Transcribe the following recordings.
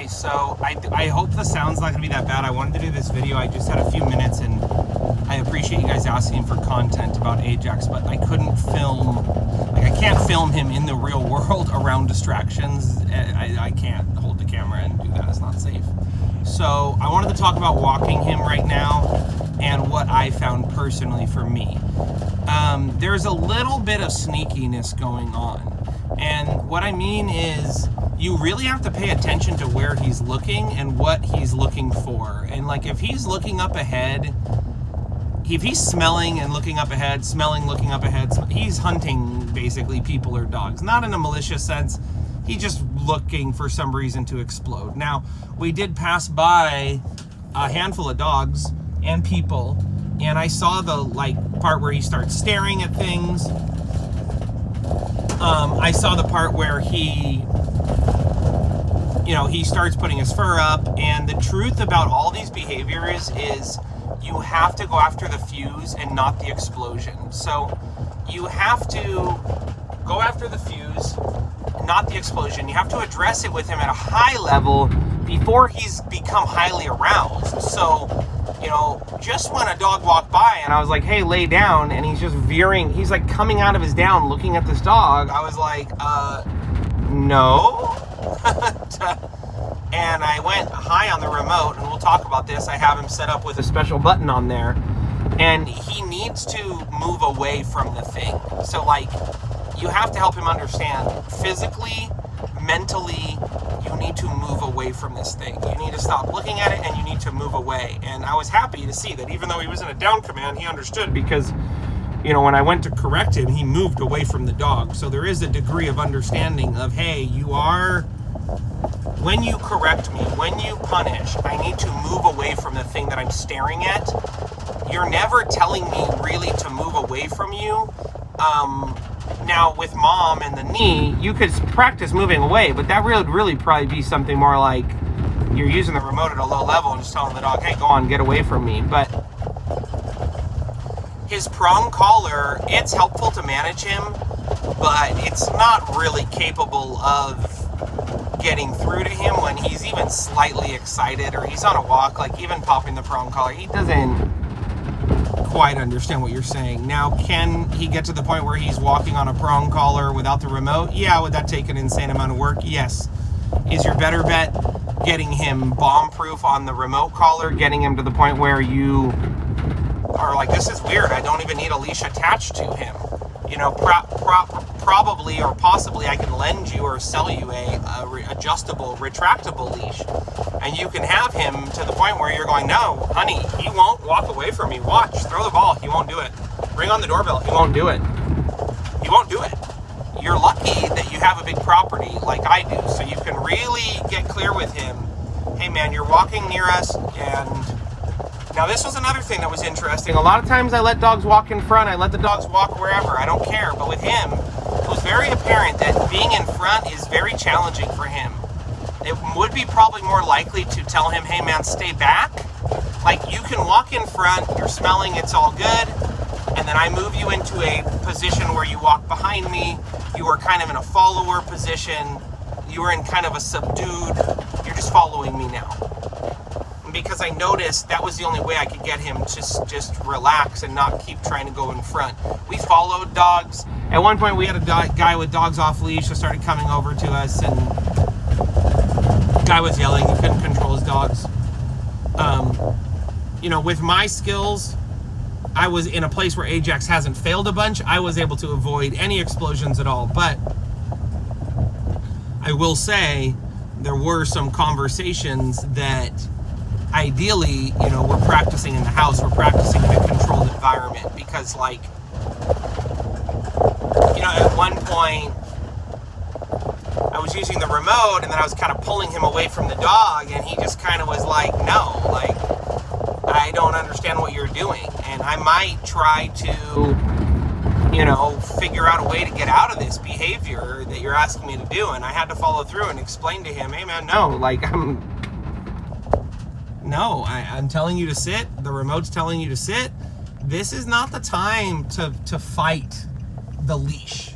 Okay, so I hope the sound's not going to be that bad. I wanted to do this video. I just had a few minutes, and I appreciate you guys asking for content about Ajax, but I couldn't film, like I can't film him in the real world around distractions. I can't hold the camera and do that. It's not safe. So I wanted to talk about walking him right now and what I found personally for me. There's a little bit of sneakiness going on. And what I mean is, you really have to pay attention to where he's looking and what he's looking for. And like, if he's looking up ahead, if he's smelling and looking up ahead, smelling, looking up ahead, he's hunting basically people or dogs. Not in a malicious sense. He's just looking for some reason to explode. Now, we did pass by a handful of dogs and people, and I saw the part where he starts staring at things. I saw the part where he starts putting his fur up, and the truth about all these behaviors is you have to go after the fuse and not the explosion. So you have to go after the fuse, not the explosion. You have to address it with him at a high level before he's become highly aroused. So, just when a dog walked by and I was like, hey, lay down, and he's just veering, he's like coming out of his down looking at this dog, I was like, no. And I went high on the remote, and we'll talk about this. I have him set up with a special button on there, and he needs to move away from the thing. So you have to help him understand physically, mentally, you need to move away from this thing. You need to stop looking at it, and you need to move away. And I was happy to see that even though he was in a down command, he understood, because when I went to correct him, he moved away from the dog. So there is a degree of understanding of, hey, when you correct me, when you punish, I need to move away from the thing that I'm staring at. You're never telling me really to move away from you. Now with mom and the knee, you could practice moving away, but that would really probably be something more like you're using the remote at a low level and just telling the dog, hey, go on, get away from me. But his prong collar, it's helpful to manage him, but it's not really capable of getting through to him when he's even slightly excited or he's on a walk. Like even popping the prong collar, he doesn't quite understand what you're saying. Now, can he get to the point where he's walking on a prong collar without the remote? Yeah. Would that take an insane amount of work? Yes. Is your better bet getting him bomb-proof on the remote collar, getting him to the point where you are like, this is weird, I don't even need a leash attached to him? Probably or possibly I can lend you or sell you a adjustable, retractable leash, and you can have him to the point where you're going, no, honey, he won't walk away from me. Watch, throw the ball, he won't do it. Ring on the doorbell, he won't do it. He won't do it. You're lucky that you have a big property like I do, so you can really get clear with him. Hey man, you're walking near us, and now this was another thing that was interesting. A lot of times I let dogs walk in front, I let the dogs walk wherever, I don't care, but with him, it was very apparent that being in front is very challenging for him. It would be probably more likely to tell him, hey man, stay back. Like, you can walk in front, you're smelling, it's all good, and then I move you into a position where you walk behind me, you are kind of in a follower position, you are in kind of a subdued, you're just following me now. Because I noticed that was the only way I could get him to just relax and not keep trying to go in front. We followed dogs. At one point, we had a guy with dogs off leash who started coming over to us, and the guy was yelling. He couldn't control his dogs. With my skills, I was in a place where Ajax hasn't failed a bunch. I was able to avoid any explosions at all. But I will say there were some conversations that ideally, we're practicing in the house, we're practicing in a controlled environment, because at one point I was using the remote and then I was kind of pulling him away from the dog, and he just kind of was like, no, I don't understand what you're doing, and I might try to, figure out a way to get out of this behavior that you're asking me to do. And I had to follow through and explain to him, hey man, no, I'm telling you to sit. The remote's telling you to sit. This is not the time to fight the leash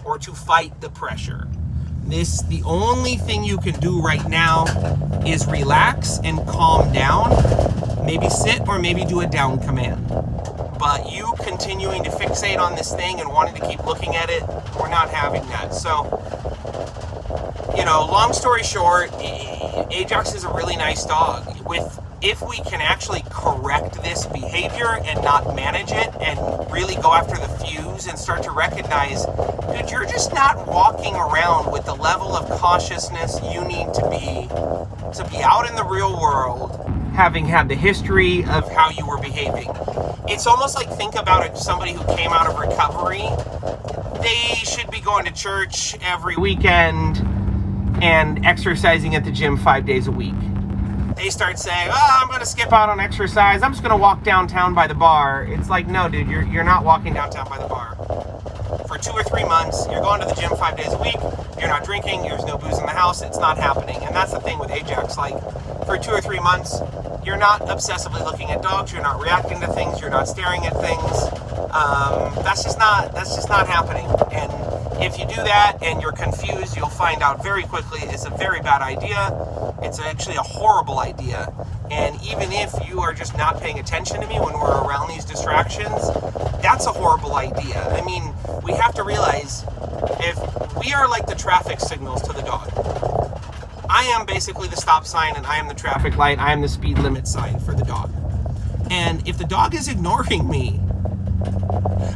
or to fight the pressure. The only thing you can do right now is relax and calm down. Maybe sit or maybe do a down command. But you continuing to fixate on this thing and wanting to keep looking at it, we're not having that. So, long story short, Ajax is a really nice dog. If we can actually correct this behavior and not manage it and really go after the fuse and start to recognize, dude, you're just not walking around with the level of cautiousness you need to be out in the real world, having had the history of how you were behaving. It's almost like, think about it, somebody who came out of recovery. They should be going to church every weekend and exercising at the gym 5 days a week. They start saying, I'm going to skip out on exercise. I'm just going to walk downtown by the bar. It's like, no, dude, you're not walking downtown by the bar. For 2 or 3 months, you're going to the gym 5 days a week. You're not drinking. There's no booze in the house. It's not happening. And that's the thing with Ajax. Like, for 2 or 3 months, you're not obsessively looking at dogs. You're not reacting to things. You're not staring at things. That's just not happening. And if you do that and you're confused, you'll find out very quickly it's a very bad idea. It's actually a horrible idea. And even if you are just not paying attention to me when we're around these distractions, that's a horrible idea. I mean, we have to realize, if we are like the traffic signals to the dog, I am basically the stop sign and I am the traffic light. I am the speed limit sign for the dog. And if the dog is ignoring me,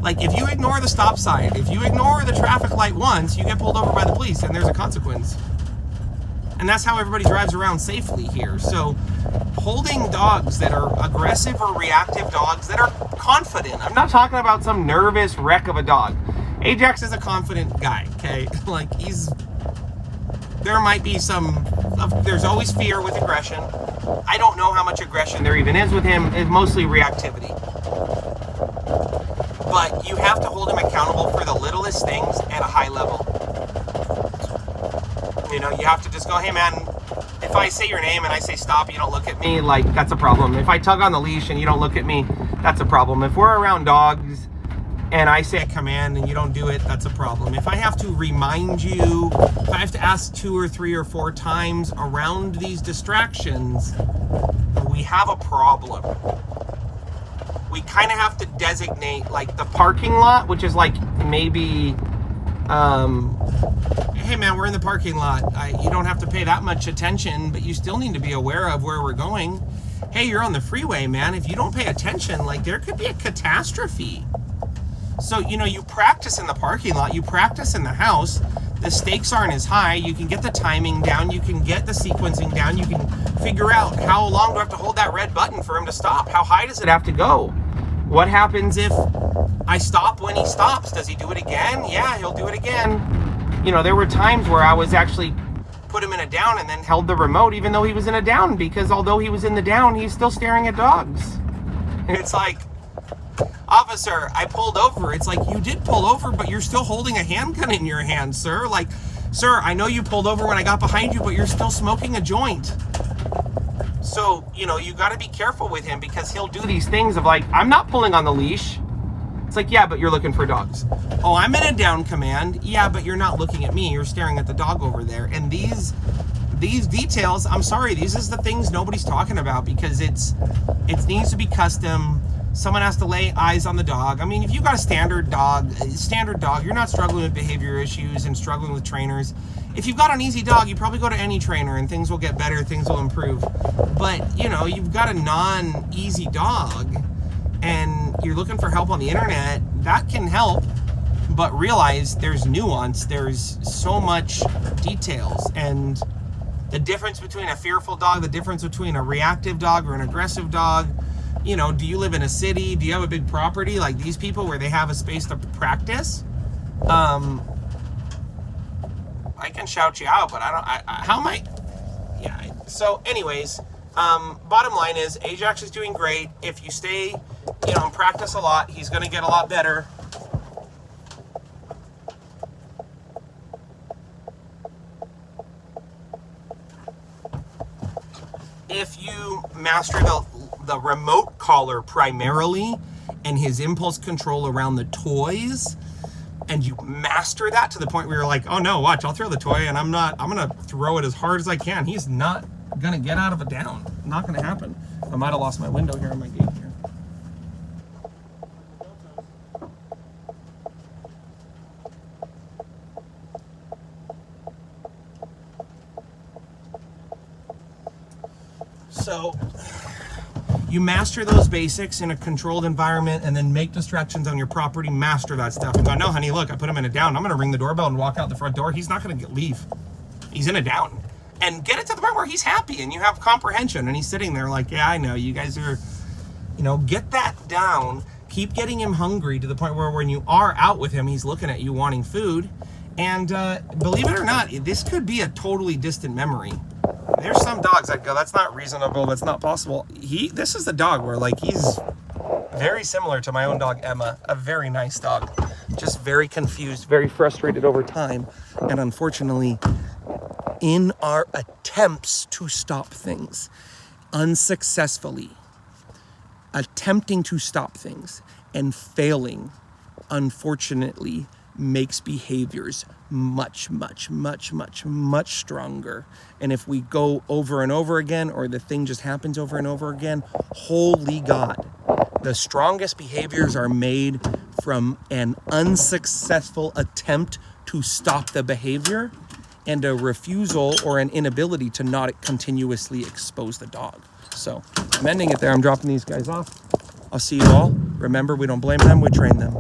like if you ignore the stop sign, if you ignore the traffic light once, you get pulled over by the police and there's a consequence. And that's how everybody drives around safely here. So holding dogs that are aggressive or reactive dogs that are confident. I'm not talking about some nervous wreck of a dog. Ajax is a confident guy, okay? Like there might be there's always fear with aggression. I don't know how much aggression there even is with him. It's mostly reactivity. But you have to hold him accountable for the littlest things at a high level. You have to just go, hey man, if I say your name and I say stop, you don't look at me, like, that's a problem. If I tug on the leash and you don't look at me, that's a problem. If we're around dogs and I say a command and you don't do it, that's a problem. If I have to remind you, if I have to ask 2 or 3 or 4 times around these distractions, we have a problem. We kind of have to designate, like, the parking lot, which is like maybe, hey man, we're in the parking lot. You don't have to pay that much attention, but you still need to be aware of where we're going. Hey, you're on the freeway, man. If you don't pay attention, like, there could be a catastrophe. So, you practice in the parking lot, you practice in the house. The stakes aren't as high. You can get the timing down. You can get the sequencing down. You can figure out how long do I have to hold that red button for him to stop? How high does it have to go? What happens if I stop when he stops? Does he do it again? Yeah, he'll do it again. There were times where I was actually put him in a down and then held the remote even though he was in a down, because although he was in the down, he's still staring at dogs. And it's like, officer, I pulled over. It's like, you did pull over, but you're still holding a handgun in your hand, sir. Like, sir, I know you pulled over when I got behind you, but you're still smoking a joint. So, you got to be careful with him, because he'll do these things of like, I'm not pulling on the leash. It's like, yeah, but you're looking for dogs. Oh, I'm in a down command. Yeah, but you're not looking at me. You're staring at the dog over there. And these details, I'm sorry, these is the things nobody's talking about, because it needs to be custom. Someone has to lay eyes on the dog. I mean, if you've got a standard dog, you're not struggling with behavior issues and struggling with trainers. If you've got an easy dog, you probably go to any trainer and things will get better, things will improve. But, you've got a non-easy dog and you're looking for help on the internet, that can help. But realize there's nuance, there's so much details, and the difference between a fearful dog, the difference between a reactive dog or an aggressive dog. Do you live in a city? Do you have a big property like these people where they have a space to practice? I can shout you out, but how am I? Yeah. So anyways, bottom line is Ajax is doing great. If you stay, and practice a lot, he's going to get a lot better. If you master the remote collar primarily and his impulse control around the toys and you master that to the point where you're like, oh no, watch, I'll throw the toy and I'm gonna throw it as hard as I can. He's not gonna get out of a down. Not gonna happen. I might have lost my window here on my gate here. So you master those basics in a controlled environment, and then make distractions on your property, master that stuff, and go, no honey, look, I put him in a down, I'm gonna ring the doorbell and walk out the front door. He's not gonna leave. He's in a down. And get it to the point where he's happy and you have comprehension, and he's sitting there like, yeah, I know, you guys are, you know, get that down. Keep getting him hungry to the point where when you are out with him, he's looking at you wanting food. And believe it or not, this could be a totally distant memory. There's some dogs that go, that's not reasonable, that's not possible. This is the dog where, like, he's very similar to my own dog, Emma, a very nice dog. Just very confused, very frustrated over time. And unfortunately, in our attempts to stop things, unsuccessfully attempting to stop things and failing, unfortunately, makes behaviors much stronger. And if we go over and over again, or the thing just happens over and over again, holy God, the strongest behaviors are made from an unsuccessful attempt to stop the behavior and a refusal or an inability to not continuously expose the dog. So I'm ending it there. I'm dropping these guys off. I'll see you all. Remember, we don't blame them, we train them.